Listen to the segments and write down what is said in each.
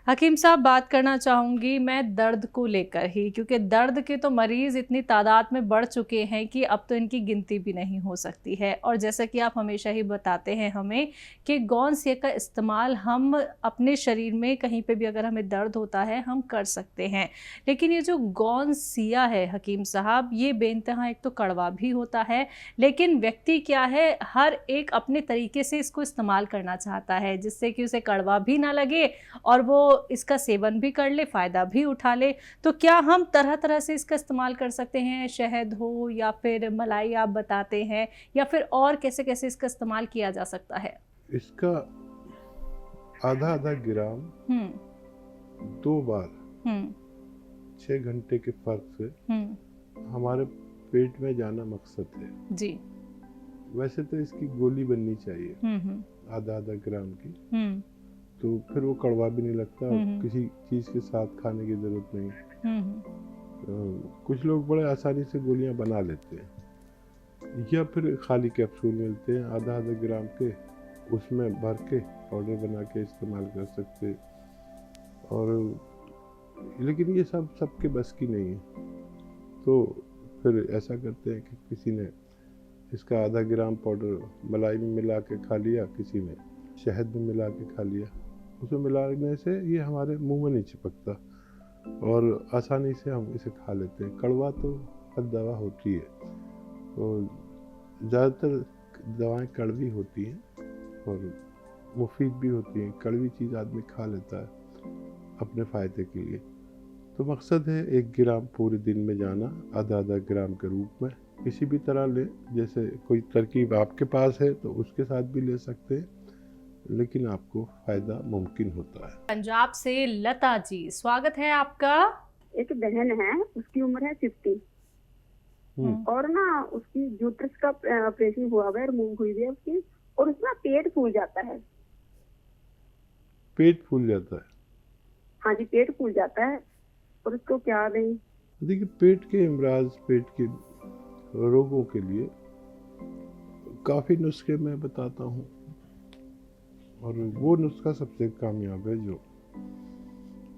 हकीम साहब, बात करना चाहूँगी मैं दर्द को लेकर ही, क्योंकि दर्द के तो मरीज़ इतनी तादाद में बढ़ चुके हैं कि अब तो इनकी गिनती भी नहीं हो सकती है। और जैसा कि आप हमेशा ही बताते हैं हमें कि गौनसिया का इस्तेमाल हम अपने शरीर में कहीं पे भी अगर हमें दर्द होता है हम कर सकते हैं। लेकिन ये जो गौनसिया है हकीम साहब, ये बेइंतहा एक तो कड़वा भी होता है, लेकिन व्यक्ति क्या है, हर एक अपने तरीके से इसको इस्तेमाल करना चाहता है जिससे कि उसे कड़वा भी ना लगे और वो इसका सेवन भी कर ले, फ़ायदा भी उठा ले। तो क्या हम तरह तरह से इसका इस्तेमाल कर सकते हैं? शहद हो या फिर मलाई आप बताते हैं, या फिर और कैसे कैसे इसका इस्तेमाल किया जा सकता है? इसका आधा आधा ग्राम हम्म 2 बार हम्म 6 घंटे के फर्क से हमारे पेट में जाना मकसद है जी। वैसे तो इसकी गोली बननी चाहिए हम्म आधा आधा ग्राम की, हम्म तो फिर वो कड़वा भी नहीं लगता और हम्म किसी चीज़ के साथ खाने की ज़रूरत नहीं। कुछ लोग बड़े आसानी से गोलियां बना लेते हैं या फिर खाली कैप्सूल मिलते हैं आधा आधा ग्राम के, उसमें भर के पाउडर बना के इस्तेमाल कर सकते। और लेकिन ये सब सबके बस की नहीं है, तो फिर ऐसा करते हैं कि किसी ने इसका आधा ग्राम पाउडर मलाई में मिला के खा लिया, किसी ने शहद में मिला के खा लिया। उसमें मिलाने से ये हमारे मुंह में नहीं चिपकता और आसानी से हम इसे खा लेते हैं। कड़वा तो हर दवा होती है, तो ज़्यादातर दवाएं कड़वी होती हैं और मुफीद भी होती हैं। कड़वी चीज़ आदमी खा लेता है अपने फ़ायदे के लिए। तो मकसद है 1 ग्राम पूरे दिन में जाना, आधा आधा ग्राम के रूप में किसी भी तरह ले। जैसे कोई तरकीब आपके पास है तो उसके साथ भी ले सकते हैं, लेकिन आपको फ़ायदा मुमकिन होता है। पंजाब से लता जी, स्वागत है आपका। एक बहन है, उसकी उम्र है 50 और ना उसकी यूट्रस का ऑपरेशन हुआ हुआ है, रिमूव हुई हुई है उसकी, और उसका पेट फूल जाता है। पेट फूल जाता है? हाँ जी, पेट फूल जाता है और उसको क्या दें? देखिए, पेट के इमराज, पेट के रोगों के लिए काफ़ी नुस्खे मैं बताता हूँ, और वो नुस्खा सबसे कामयाब है। जो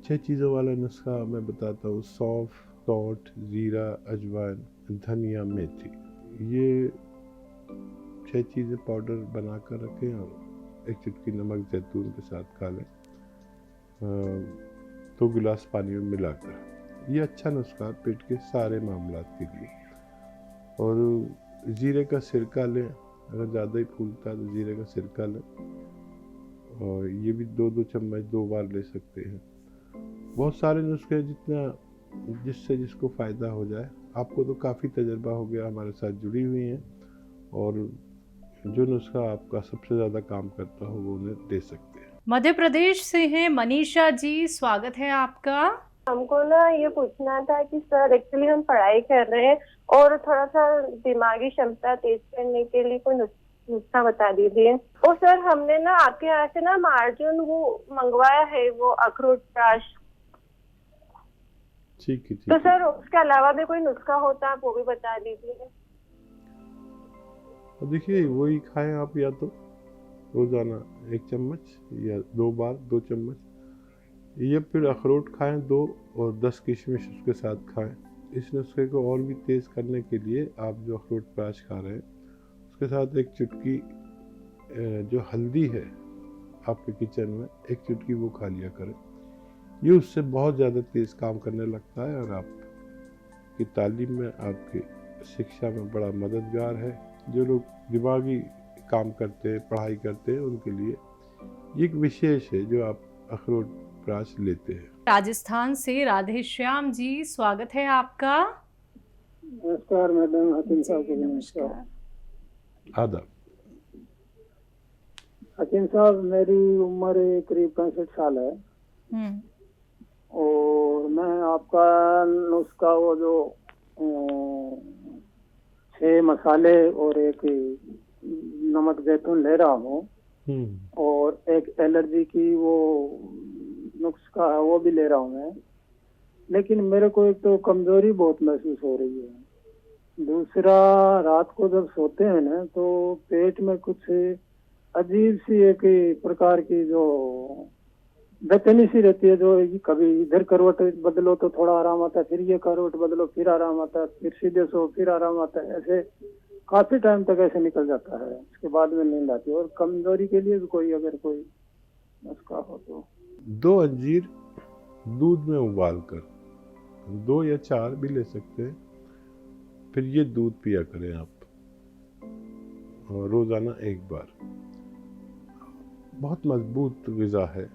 6 चीज़ों वाला नुस्खा मैं बताता हूँ: सौंफ, सौंठ, ज़ीरा, अजवाइन, धनिया, मेथी। ये 6 चीज़ें पाउडर बना कर रखें और 1 चुटकी नमक जैतून के साथ खा लें 2 गिलास पानी में मिलाकर। ये अच्छा नुस्खा है पेट के सारे मामलात के लिए। और ज़ीरे का सिरका लें, अगर ज़्यादा ही फूलता है तो ज़ीरे का सिरका लें, और ये भी 2-2 चम्मच 2 बार ले सकते हैं। बहुत सारे नुस्खे हैं, जितना जिससे जिसको फ़ायदा हो जाए। आपको तो काफ़ी तजर्बा हो गया, हमारे साथ जुड़ी हुई हैं, और जो नुस्खा आपका सबसे ज़्यादा काम करता हो वो उन्हें दे सकते हैं। मध्य प्रदेश से हैं मनीषा जी, स्वागत है आपका। हमको ना ये पूछना था कि सर, एक्चुअली हम पढ़ाई कर रहे हैं और थोड़ा सा दिमागी क्षमता तेज करने के लिए कोई नुस्खा बता दीजिए। और सर, हमने ना आपके यहाँ से ना मार्जिन वो मंगवाया है, वो अखरोट प्राश। ठीक है, ठीक तो है। सर, उसके अलावा भी कोई नुस्खा होता है वो भी बता दीजिए। देखिए, वही खाएं आप, या तो रोज़ाना 1 चम्मच या 2 बार 2 चम्मच, या फिर अखरोट खाएं 2 और 10 किशमिश उसके साथ खाएं। इस नुस्खे को और भी तेज़ करने के लिए आप जो अखरोट प्राश खा रहे हैं उसके साथ 1 चुटकी जो हल्दी है आपके किचन में, 1 चुटकी वो खा लिया करें। ये उससे बहुत ज़्यादा तेज़ काम करने लगता है और आपकी तालीम में, आपकी शिक्षा में बड़ा मददगार है। जो लोग दिमागी काम करते हैं, पढ़ाई करते हैं, उनके लिए ये एक विशेष है जो आप अखरोट प्राश लेते हैं। राजस्थान से राधे श्याम जी, स्वागत है आपका। नमस्कार मैडम, हकीम साहब को नमस्कार। आदाब। हकीम साहब, मेरी उम्र करीब 65 साल है और मैं आपका नुस्खा वो जो 6 मसाले और 1 नमक जैतून ले रहा हूँ, और 1 एलर्जी की वो नुस्खा है वो भी ले रहा हूँ मैं। लेकिन मेरे को एक तो कमजोरी बहुत महसूस हो रही है, दूसरा रात को जब सोते हैं ना तो पेट में कुछ अजीब सी एक प्रकार की जो बेचैनी सी रहती है, जो कभी इधर करवट बदलो तो थोड़ा आराम आता है, फिर ये करवट बदलो फिर आराम आता है, फिर सीधे सो फिर आराम आता है, ऐसे काफी टाइम तक ऐसे निकल जाता है। उसके बाद में नींद आती है। और कमजोरी के लिए भी कोई अगर कोई नुस्खा हो तो 2 अंजीर दूध में उबाल कर 2 या 4 भी ले सकते हैं, फिर ये दूध पिया करें आप रोज़ाना 1 बार। बहुत मजबूत ग़िज़ा है।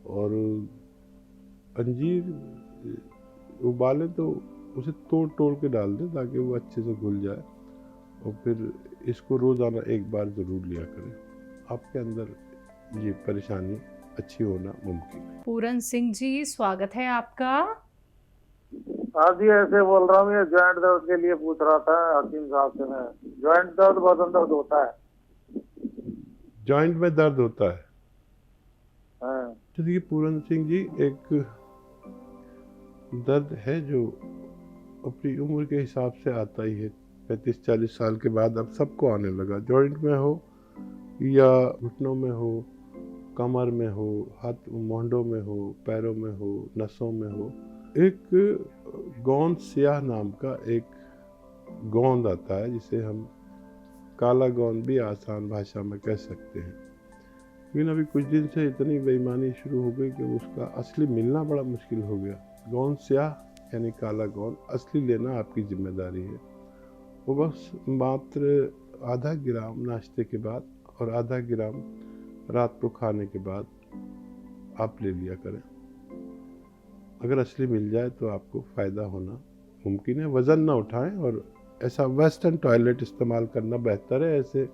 और अंजीर उबालें तो उसे तोड़ तोड़ के डाल दें ताकि वो अच्छे से घुल जाए, और फिर इसको रोज़ाना 1 बार ज़रूर लिया करें। आपके अंदर ये परेशानी अच्छी होना मुमकिन है। पूरन सिंह जी, स्वागत है आपका। हाँ जी, ऐसे बोल रहा हूँ, ये जॉइंट दर्द के लिए पूछ रहा था हकीम साहब से। मैं जॉइंट दर्द बदन दर्द होता है। जॉइंट में दर्द होता है? हाँ। तो देखिए पूरन सिंह जी, एक दर्द है जो अपनी उम्र के हिसाब से आता ही है। 35-40 साल के बाद अब सबको आने लगा। जॉइंट में हो या घुटनों में हो, कमर में हो, हाथ मोहंडों में हो, पैरों में हो, नसों में हो। एक गोंद स्याह नाम का एक गोंद आता है जिसे हम काला गोंद भी आसान भाषा में कह सकते हैं। लेकिन अभी कुछ दिन से इतनी बेईमानी शुरू हो गई कि उसका असली मिलना बड़ा मुश्किल हो गया। गोंद स्याह यानी काला गोंद असली लेना आपकी जिम्मेदारी है। वो बस मात्र आधा ग्राम नाश्ते के बाद और आधा ग्राम रात को खाने के बाद आप ले लिया करें। अगर असली मिल जाए तो आपको फ़ायदा होना मुमकिन है। वज़न ना उठाएं और ऐसा वेस्टर्न टॉयलेट इस्तेमाल करना बेहतर है। ऐसे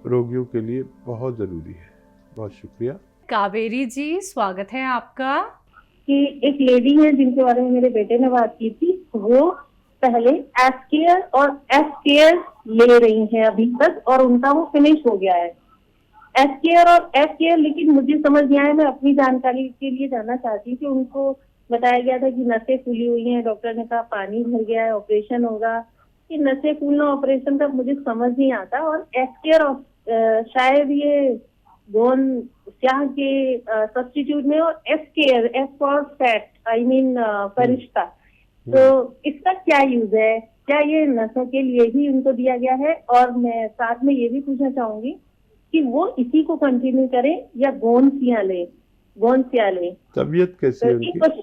रोगियों के लिए बहुत ज़रूरी है। बहुत शुक्रिया। कावेरी जी, स्वागत है आपका। कि एक लेडी है जिनके बारे में मेरे बेटे ने बात की थी, वो पहले एस्केयर और एस्केयर ले रही हैं अभी तक और उनका वो फिनिश हो गया है, एस्केयर और एस्केयर। लेकिन मुझे समझ नहीं आया, मैं अपनी जानकारी के लिए जानना चाहती हूँ कि उनको बताया गया था कि नसें फूली हुई हैं, डॉक्टर ने कहा पानी भर गया है, ऑपरेशन होगा। कि नसें फूलना ऑपरेशन का मुझे समझ नहीं आता। और एस्केयर शायद ये गोंद स्याह के सब्स्टिट्यूट में, और एस्केयर S for fat I mean फरिश्ता। तो इसका क्या यूज है? क्या ये नसों के लिए ही उनको दिया गया है? और मैं साथ में ये भी पूछना चाहूंगी कि वो इसी को कंटिन्यू करें या गोंद स्याह ले। तबीयत कैसी है उनकी?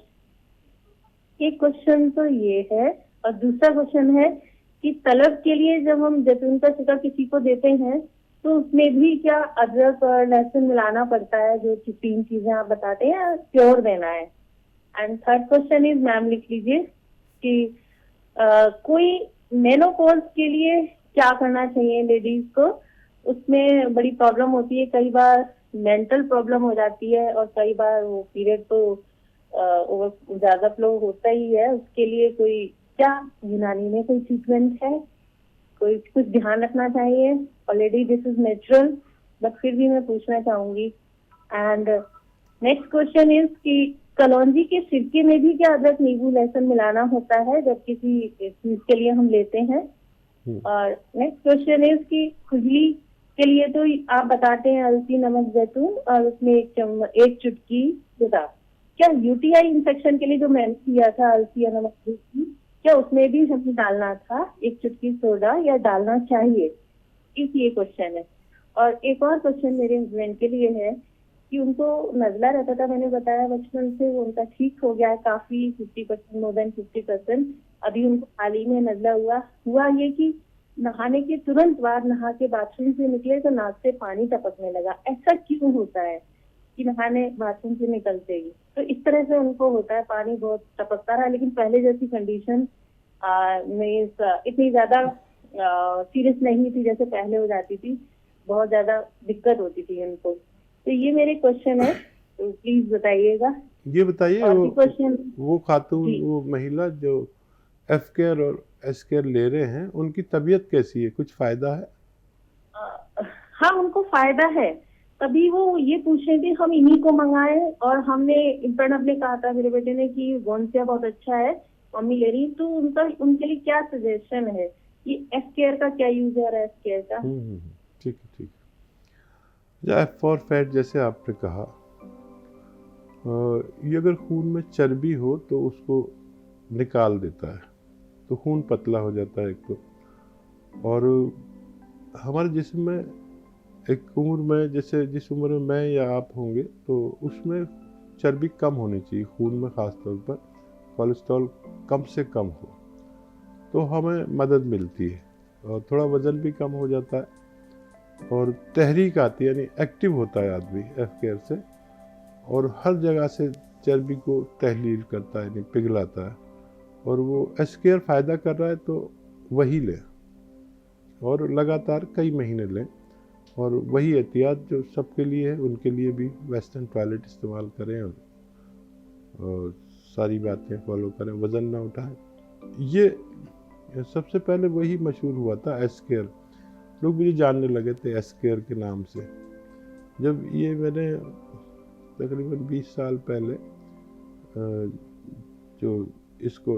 एक क्वेश्चन तो ये है। और दूसरा क्वेश्चन है कि तलब के लिए जब हम जैतून का छिलका किसी को देते हैं तो उसमें भी क्या अदरक और लहसुन मिलाना पड़ता है, जो 3 चीजें आप बताते हैं, प्योर देना है? And third question is, ma'am लिख लीजिए कि कोई मेनोपॉज के लिए क्या करना चाहिए लेडीज को? उसमें बड़ी प्रॉब्लम होती है, कई बार मेंटल प्रॉब्लम हो जाती है और कई बार वो पीरियड तो ज्यादा फ्लो होता ही है। उसके लिए कोई क्या यूनानी में कोई ट्रीटमेंट है? कोई कुछ ध्यान रखना चाहिए? Already this is natural, but फिर भी मैं पूछना चाहूंगी। एंड नेक्स्ट क्वेश्चन इज कि कलौंजी के सिरके में भी क्या अदरक, नींबू, लहसुन मिलाना होता है जब किसी चीज के लिए हम लेते हैं? और नेक्स्ट क्वेश्चन इज कि खुजली के लिए तो आप बताते हैं अलसी, नमक, जैतून और उसमें एक चुटकी जीरा। क्या यूटीआई इंफेक्शन के लिए जो मैंने किया था अलसी या नमक, क्या उसमें भी हमें डालना था 1 चुटकी सोडा या डालना चाहिए? ये क्वेश्चन है। और एक और क्वेश्चन मेरे हस्बैंड के लिए है कि उनको नजला रहता था, मैंने बताया बचपन से, वो उनका ठीक हो गया है काफी, 50%, मोर देन 50%। अभी उनको हाल ही में नजला हुआ ये कि नहाने के तुरंत बाद, नहा के बाथरूम से निकले तो नाक से पानी टपकने लगा। ऐसा क्यों होता है कि नहाने बाथरूम से निकलते ही? तो इस तरह से उनको होता है, पानी बहुत टपकता रहा। लेकिन पहले जैसी कंडीशन इतनी ज्यादा सीरियस नहीं थी जैसे पहले हो जाती थी, बहुत ज्यादा दिक्कत होती थी उनको। तो ये मेरे क्वेश्चन है, तो प्लीज बताइएगा। ये बताइए, वो खातून, वो महिला जो एफ केयर और एस केयर ले रहे हैं, उनकी तबीयत कैसी है? कुछ फायदा है? हाँ, उनको फायदा है। तभी वो ये पूछ रहे थे हम इन्हीं को मंगाए, और हमने इंटरनेट ने कहा था मेरे बेटे ने कि गोंसिया बहुत अच्छा है, मम्मी ले रही। तो उनके लिए क्या सजेशन है? ये एस केयर का क्या यूज है और एस केयर का? ठीक है। एफ फॉर फैट जैसे आपने कहा, ये अगर खून में चर्बी हो तो उसको निकाल देता है, तो खून पतला हो जाता है एक तो। और हमारे जिस्म में एक उम्र में, जैसे जिस उम्र में मैं या आप होंगे, तो उसमें चर्बी कम होनी चाहिए खून में, ख़ास तौर पर कोलेस्ट्रॉल कम से कम हो तो हमें मदद मिलती है, और थोड़ा वज़न भी कम हो जाता है और तहरीक आती है, यानी एक्टिव होता है आदमी एफ केयर से, और हर जगह से चर्बी को तहलील करता है, यानी पिघलाता है। और वो एस केयर फ़ायदा कर रहा है तो वही लें, और लगातार कई महीने लें, और वही एहतियात जो सबके लिए है उनके लिए भी वेस्टर्न टॉयलेट इस्तेमाल करें, और सारी बातें फॉलो करें, वज़न ना उठाएं। ये सबसे पहले वही मशहूर हुआ था एस केयर, लोग मुझे जानने लगे थे एस केयर के नाम से। जब ये मैंने तकरीबन 20 साल पहले जो इसको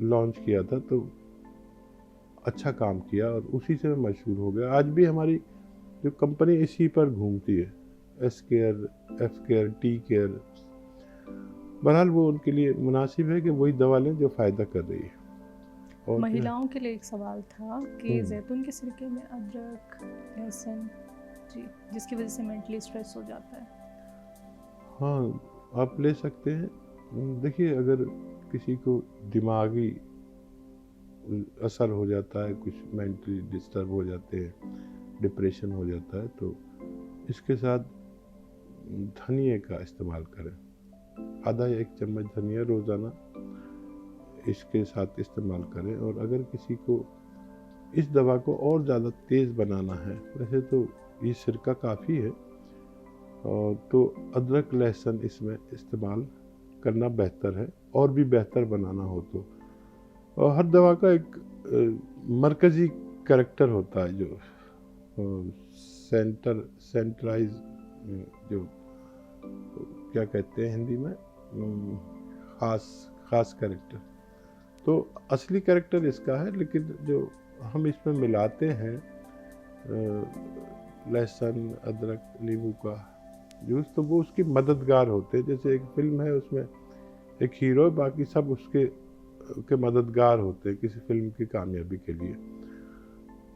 लॉन्च किया था तो अच्छा काम किया, और उसी से मैं मशहूर हो गया। आज भी हमारी जो कंपनी इसी पर घूमती है, S care, F care, tea care. बहरहाल वो उनके लिए मुनासिब है कि वही दवा लें जो फ़ायदा कर रही है। और महिलाओं के लिए एक सवाल था कि जैतून के सिरके में अदरक, लहसुन, जी, जिसकी वजह से मेंटली स्ट्रेस हो जाता है। हाँ, आप ले सकते हैं। देखिए, अगर किसी को दिमागी असर हो जाता है, कुछ मेंटली डिस्टर्ब हो जाते हैं, डिप्रेशन हो जाता है, तो इसके साथ धनिए का इस्तेमाल करें। आधा या 1 चम्मच धनिया रोज़ाना इसके साथ इस्तेमाल करें। और अगर किसी को इस दवा को और ज़्यादा तेज़ बनाना है, वैसे तो ये सिरका काफ़ी है, और तो अदरक लहसुन इसमें इस्तेमाल करना बेहतर है, और भी बेहतर बनाना हो तो। और हर दवा का एक मरकज़ी कैरेक्टर होता है, जो सेंट्राइज, जो क्या कहते हैं हिंदी में, ख़ास कैरेक्टर। तो असली कैरेक्टर इसका है, लेकिन जो हम इसमें मिलाते हैं लहसुन, अदरक, नींबू का जूस, तो वो उसकी मददगार होते हैं। जैसे एक फिल्म है, उसमें एक हीरो, बाकी सब उसके मददगार होते हैं किसी फिल्म की कामयाबी के लिए।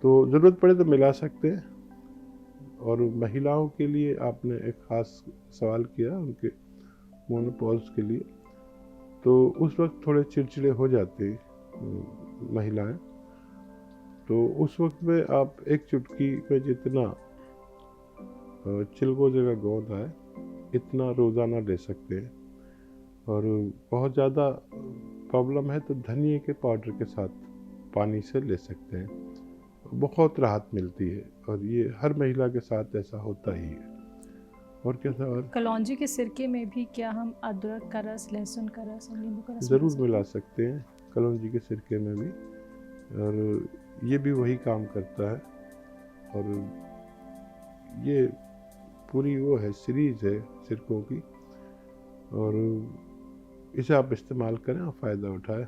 तो ज़रूरत पड़े तो मिला सकते हैं। और महिलाओं के लिए आपने एक ख़ास सवाल किया, उनके मोनोपॉज के लिए, तो उस वक्त थोड़े चिड़चिड़े हो जाते महिलाएं, तो उस वक्त में आप एक चुटकी में जितना चिलगोज़े का गोंद है, इतना रोज़ाना ले सकते हैं। और बहुत ज़्यादा प्रॉब्लम है तो धनिए के पाउडर के साथ पानी से ले सकते हैं, बहुत राहत मिलती है। और ये हर महिला के साथ ऐसा होता ही है। और क्या था? और कलौंजी के सिरके में भी क्या हम अदरक का रस, लहसुन का रस और नींबू का रस ज़रूर मिला सकते हैं कलौंजी के सिरके में भी, और ये भी वही काम करता है। और ये पूरी वो है, सीरीज़ है सिरकों की, और इसे आप इस्तेमाल करें और फ़ायदा उठाएं।